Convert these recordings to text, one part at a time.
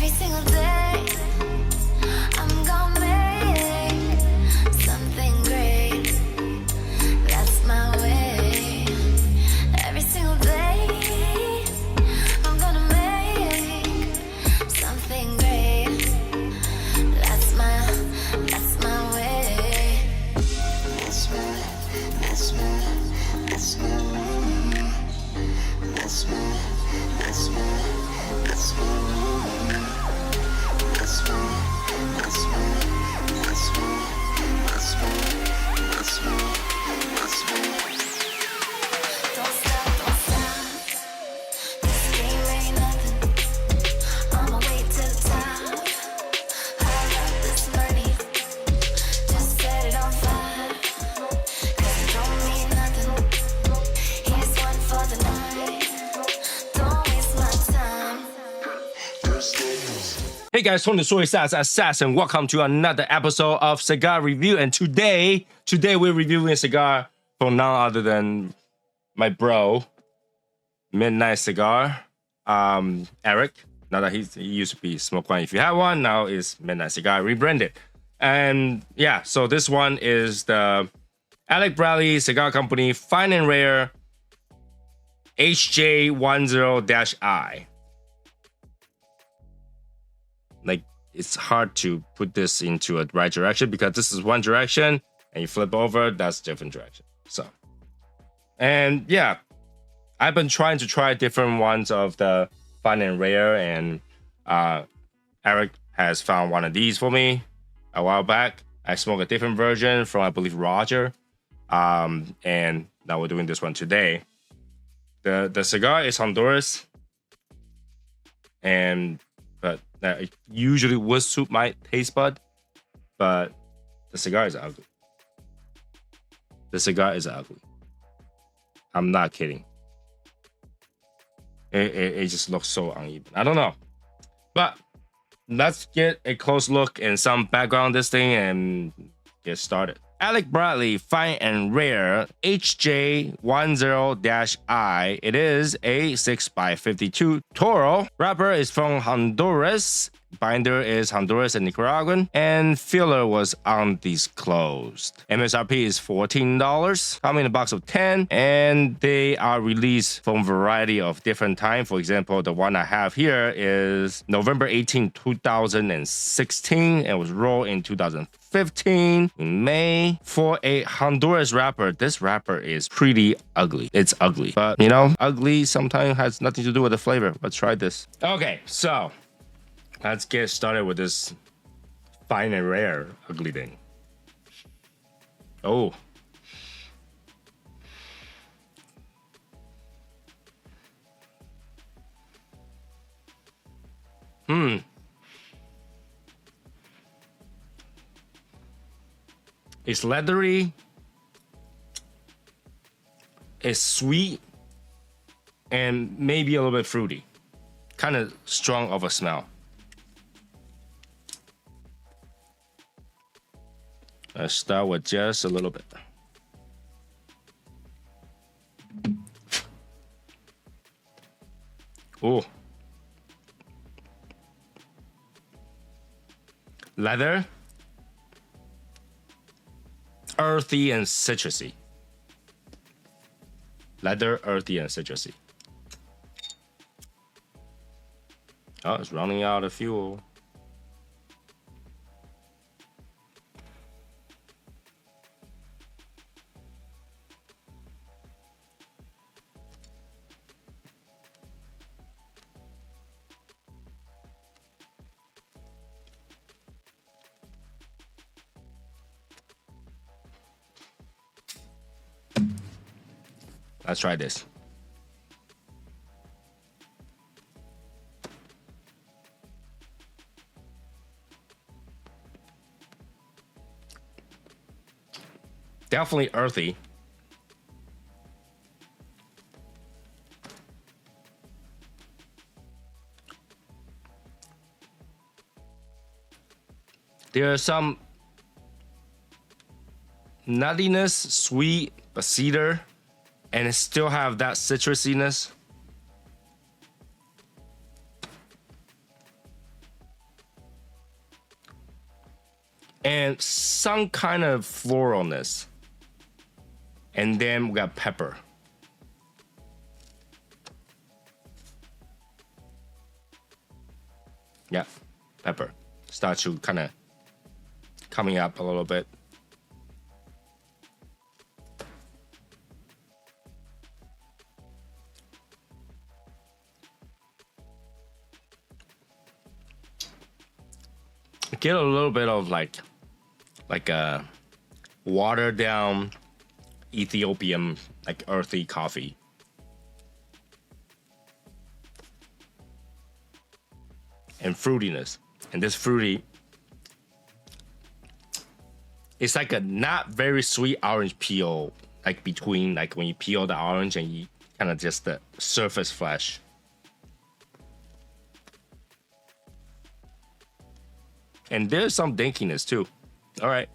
Every single day, I'm gonna make something great. That's my way. Every single day, I'm gonna make something great. That's my way. That's my way. That's my way. That's my way. That's my way. That's my way. That's my way. That's my way. That's my way. Don't stop, don't stop. This game ain't nothing. I'ma wait to the top. High up this money. Just set it on fire. 'Cause it don't mean nothing. Here's one for the night. Don't waste my time. Hey guys, from the Soysauceassassin, welcome to another episode of Cigar Review. And today we're reviewing a cigar from none other than my bro, Midnight Cigar, Eric. Now that he used to be Smoke One If You Have One, now is Midnight Cigar rebranded. And yeah, so this one is the Alec Bradley Cigar Company Fine and Rare HJ10i. Like, it's hard to put this into a right direction because this is one direction and you flip over, that's different direction. So, and yeah, I've been trying to try different ones of the Fine and Rare, and Eric has found one of these for me a while back. I smoked a different version from, I believe, Roger, and now we're doing this one today. The cigar is Honduras, but it usually would suit my taste bud, but the cigar is ugly. The cigar is ugly. I'm not kidding. It just looks so uneven. I don't know. But let's get a close look and some background on this thing and get started. Alec Bradley Fine and Rare HJ10-I. It is a 6x52 Toro. Wrapper is from Honduras. Binder is Honduras and Nicaraguan. And filler was undisclosed. MSRP is $14. Come in a box of 10. And they are released from a variety of different time. For example, the one I have here is November 18, 2016. And was rolled in 2015 in May. For a Honduras wrapper, this wrapper is pretty ugly. It's ugly. But, you know, ugly sometimes has nothing to do with the flavor. Let's try this. Okay, so let's get started with this Fine and Rare ugly thing. Oh. It's leathery. It's sweet. And maybe a little bit fruity. Kind of strong of a smell. Let's start with just a little bit. Oh. Leather. Earthy and citrusy. Leather, earthy, and citrusy. Oh, it's running out of fuel. Let's try this. Definitely earthy. There are some nuttiness, sweet, but cedar, and it still have that citrusiness. and some kind of floralness. And then we got pepper. Yeah, pepper. Start to kind of coming up a little bit. Get a little bit of like a watered down Ethiopian like earthy coffee. And fruitiness. And this fruity, it's like a not very sweet orange peel, like between like when you peel the orange and you kind of just the surface flesh. And there's some dankiness too. All right.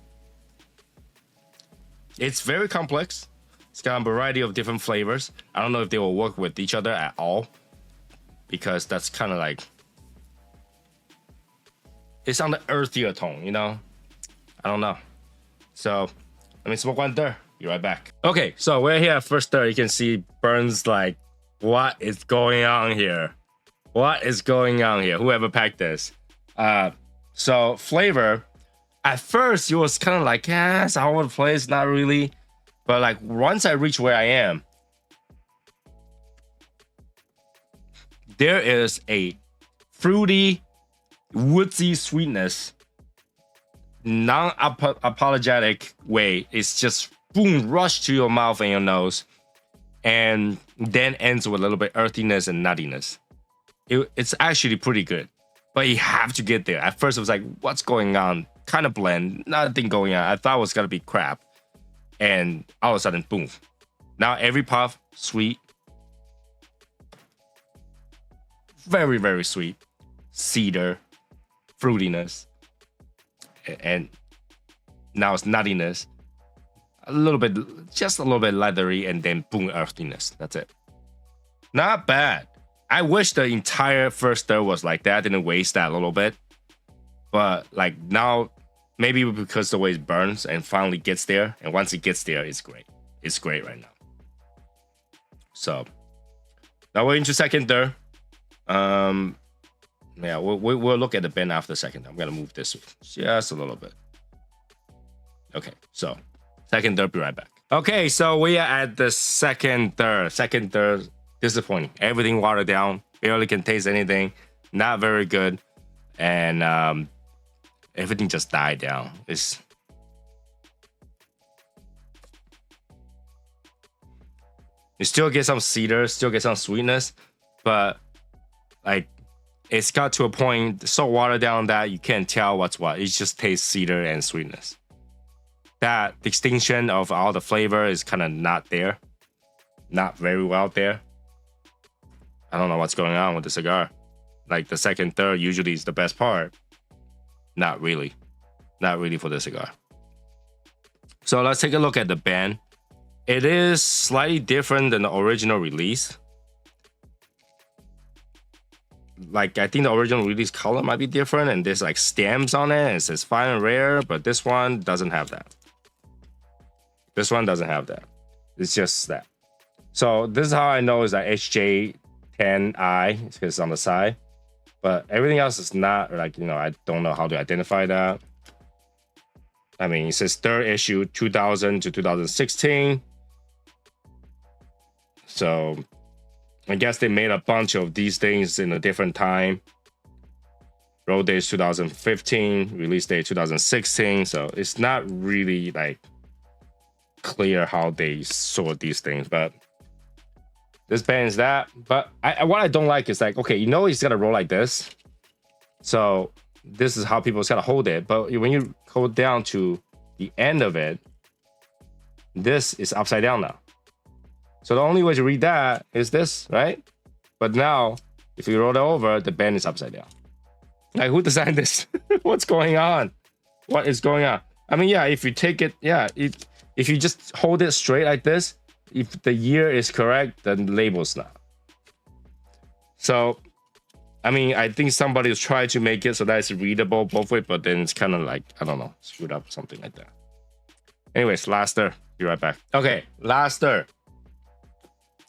It's very complex. It's got a variety of different flavors. I don't know if they will work with each other at all, because that's kind of like, it's on the earthier tone, you know? I don't know. So let me smoke one third. Be right back. Okay, so we're here at first third. You can see Burns like, what is going on here? What is going on here? Whoever packed this. So flavor, at first it was kind of like, yeah, it's all over the place, not really. But like once I reach where I am, there is a fruity, woodsy sweetness, non-apologetic way. It's just boom, rush to your mouth and your nose, and then ends with a little bit earthiness and nuttiness. It's actually pretty good. But you have to get there. At first, it was like, what's going on? Kind of bland, nothing going on. I thought it was gonna be crap. And all of a sudden, boom. Now every puff, sweet. Very, very sweet. Cedar, fruitiness. And now it's nuttiness. A little bit, just a little bit leathery, and then boom, earthiness. That's it. Not bad. I wish the entire first third was like that, didn't waste that a little bit. But like now, maybe because the way it burns and finally gets there, and once it gets there, it's great. It's great right now. So now we're into second third. Yeah, we'll look at the bend after second. I'm gonna move this just a little bit. Okay, so second third, be right back. Okay, so we are at the second third. Second third. Disappointing. Everything watered down. Barely can taste anything. Not very good. And everything just died down. You still get some cedar, still get some sweetness, but like it's got to a point so watered down that you can't tell what's what. It just tastes cedar and sweetness. That distinction of all the flavor is kind of not there. Not very well there. I don't know what's going on with the cigar. Like the second third usually is the best part. Not really. Not really for the cigar. So let's take a look at the band. It is slightly different than the original release. Like I think the original release color might be different, and there's like stamps on it and it says fine and rare, but this one doesn't have that. This one doesn't have that. It's just that. So this is how I know is that HJ10i, because it's on the side, but everything else is not, like, you know, I don't know how to identify that. I mean, it says third issue 2000 to 2016. So I guess they made a bunch of these things in a different time. Road date 2015, release date 2016. So it's not really like clear how they sort these things, but this band is that. But what I don't like is like, okay, you know he's gonna roll like this, so this is how people's gonna hold it. But when you go down to the end of it, this is upside down now. So the only way to read that is this, right? But now, if you roll it over, the band is upside down. Like, who designed this? What's going on? What is going on? I mean, yeah, if you take it, yeah, if you just hold it straight like this, if the year is correct, then the label's not. So I mean, I think somebody was trying to make it so that it's readable both ways, but then it's kind of like, I don't know, screwed up, something like that. Anyways, last stir. Be right back. Okay, last stir.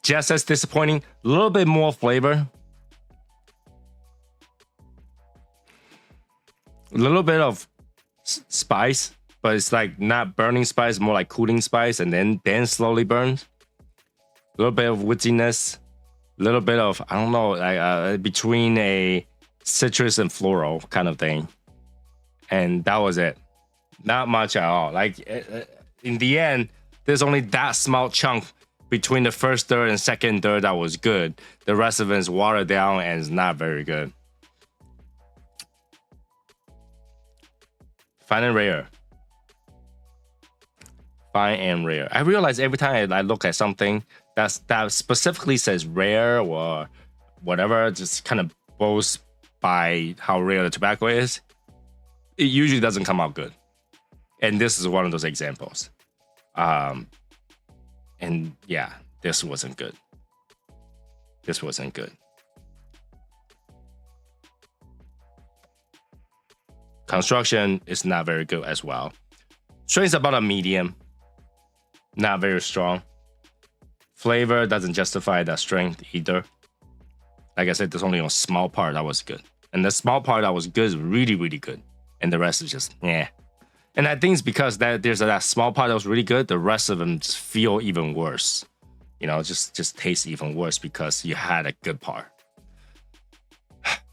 Just as disappointing, a little bit more flavor. A little bit of spice, but it's like not burning spice, more like cooling spice, and then slowly burns. A little bit of woodsyness, a little bit of, I don't know, like between a citrus and floral kind of thing. And that was it. Not much at all. Like in the end, there's only that small chunk between the first third and second third that was good. The rest of it is watered down and is not very good. Fine and rare. Fine and rare. I realize every time I look at something that specifically says rare or whatever, just kind of boasts by how rare the tobacco is, it usually doesn't come out good. And this is one of those examples. And yeah, this wasn't good. This wasn't good. Construction is not very good as well. Strength is about a medium. Not very strong. Flavor doesn't justify that strength either. Like I said, there's only a small part that was good. And the small part that was good is really, really good. And the rest is just, yeah. And I think it's because there's that small part that was really good. The rest of them just feel even worse. You know, just taste even worse because you had a good part.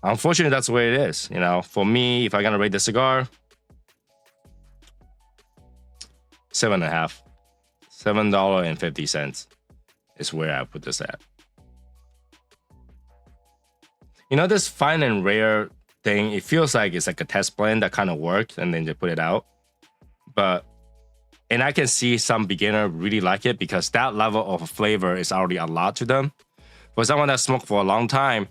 Unfortunately, that's the way it is. You know, for me, if I'm gonna rate the cigar, 7.5, $7.50 is where I put this at. You know, this fine and rare thing, it feels like it's like a test blend that kind of worked and then they put it out. And I can see some beginner really like it because that level of flavor is already a lot to them. For someone that smoked for a long time,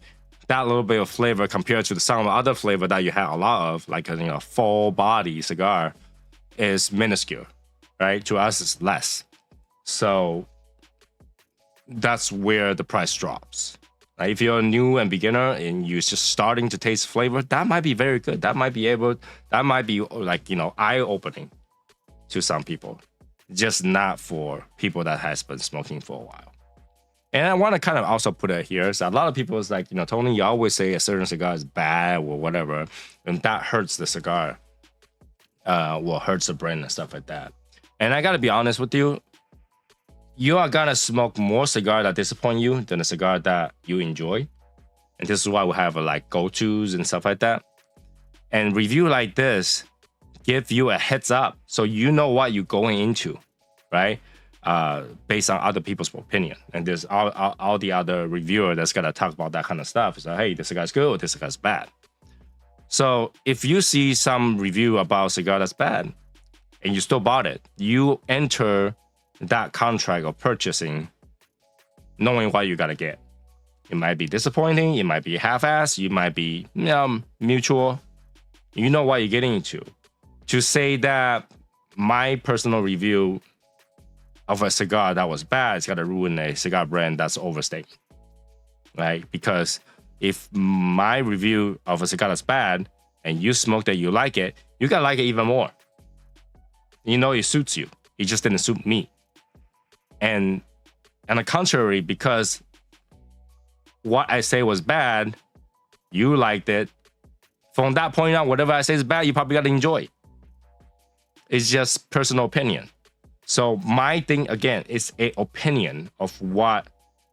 that little bit of flavor compared to some other flavor that you have a lot of, like a full body cigar, is minuscule, right? To us, it's less. So that's where the price drops. Like if you're a new and beginner and you're just starting to taste flavor, that might be very good. That might be like, eye-opening to some people, just not for people that has been smoking for a while. And I want to kind of also put it here. So a lot of people is like, Tony, you always say a certain cigar is bad or whatever, and that hurts the cigar, hurts the brand and stuff like that. And I got to be honest with you, you are gonna smoke more cigar that disappoint you than a cigar that you enjoy. And this is why we have like go-tos and stuff like that. And review like this give you a heads up so you know what you're going into, right? Based on other people's opinion. And there's all the other reviewer that's gonna talk about that kind of stuff. It's like, hey, this cigar's good or this cigar's bad. So if you see some review about a cigar that's bad and you still bought it, you enter that contract of purchasing knowing what you gotta get. It might be disappointing, it might be half-assed, it might be mutual. You know what you're getting into. To say that my personal review of a cigar that was bad, it's gonna ruin a cigar brand, that's overstating, right? Because if my review of a cigar that's bad and you smoked it, you like it, you gotta like it even more. You know it suits you. It just didn't suit me. And on the contrary, because what I say was bad, you liked it. From that point on, whatever I say is bad, you probably gotta enjoy it. It's just personal opinion. So my thing, again, is an opinion of what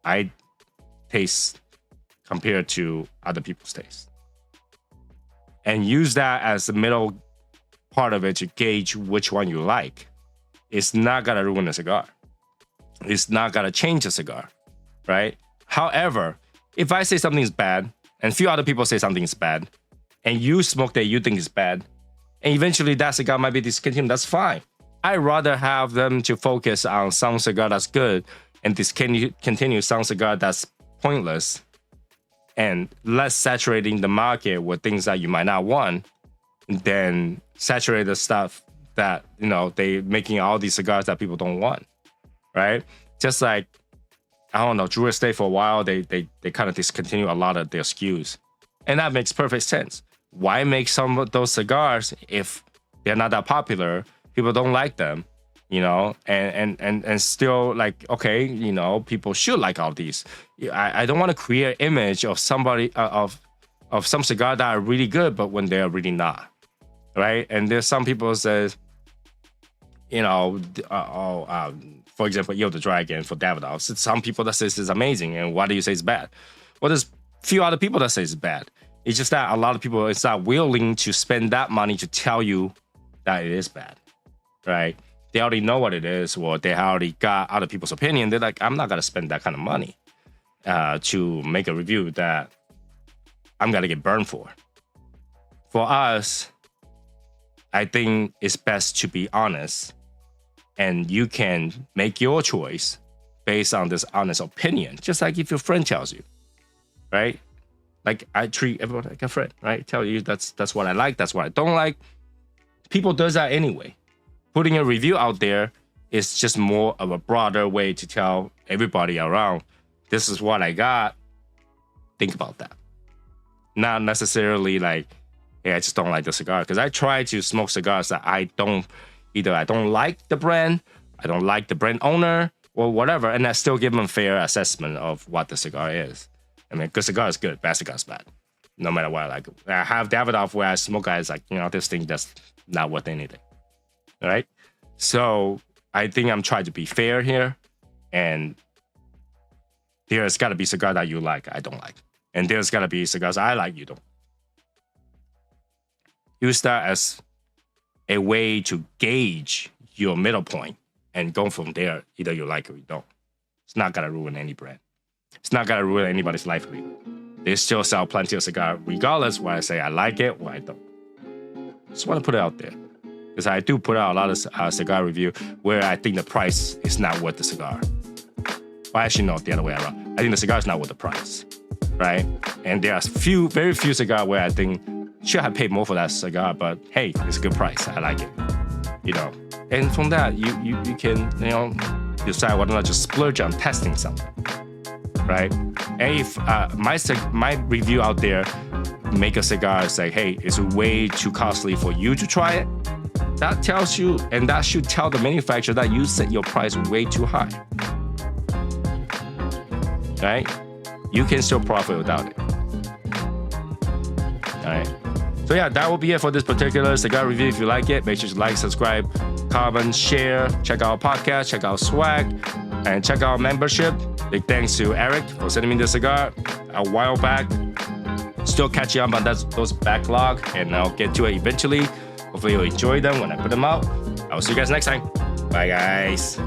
I taste compared to other people's taste. And use that as the middle part of it to gauge which one you like. It's not gonna ruin the cigar. It's not gonna change the cigar, right? However, if I say something's bad, and a few other people say something's bad, and you smoke that you think is bad, and eventually that cigar might be discontinued, that's fine. I'd rather have them to focus on some cigar that's good and discontinue some cigar that's pointless and less saturating the market with things that you might not want than saturate the stuff that, they making all these cigars that people don't want, right? Just like, I don't know, Drew Estate for a while, they kind of discontinue a lot of their SKUs And that makes perfect sense. Why make some of those cigars if they're not that popular? People don't like them, you know, and still like, okay, you know, people should like all these. I don't want to create an image of somebody of some cigar that are really good, but when they're really not, right? And there's some people says, you know, for example, the Dragon for Davidoff. Some people that says it's amazing, and why do you say it's bad? Well, there's few other people that say it's bad. It's just that a lot of people is not willing to spend that money to tell you that it is bad, right? They already know what it is, or they already got other people's opinion. They're like, I'm not gonna spend that kind of money to make a review that I'm gonna get burned for. For us, I think it's best to be honest, and you can make your choice based on this honest opinion, just like if your friend tells you, right? Like I treat everyone like a friend, right? Tell you that's what I like, that's what I don't like. People does that anyway. Putting a review out there is just more of a broader way to tell everybody around, this is what I got. Think about that. Not necessarily like, hey, I just don't like the cigar. Because I try to smoke cigars that I don't like the brand, I don't like the brand owner, or whatever, and I still give them a fair assessment of what the cigar is. I mean, good cigar is good, bad cigar is bad. No matter what I like. I have Davidoff where I smoke guys like, you know, this thing that's not worth anything. All right? So I think I'm trying to be fair here. And there's got to be cigar that you like, I don't like. And there's got to be cigars I like, you don't. Use that as a way to gauge your middle point and go from there. Either you like it or you don't. It's not going to ruin any brand. It's not going to ruin anybody's livelihood. They still sell plenty of cigar regardless whether I say I like it or I don't. Just want to put it out there. Because I do put out a lot of cigar review where I think the price is not worth the cigar. Well, actually, no, the other way around. I think the cigar is not worth the price, right? And there are very few cigars where I think should have paid more for that cigar, but hey, it's a good price. I like it, you know. And from that, you can, you know, decide whether or not to splurge on testing something, right? And if my review out there make a cigar say, hey, it's way too costly for you to try it, that tells you, and that should tell the manufacturer that you set your price way too high, right? You can still profit without it. All right. So yeah, that will be it for this particular cigar review. If you like it, make sure to like, subscribe, comment, share, check out our podcast, check out swag, and check out membership. Big thanks to Alec for sending me the cigar a while back. Still catching up on those backlog, and I'll get to it eventually. Hopefully you'll enjoy them when I put them out. I will see you guys next time. Bye, guys.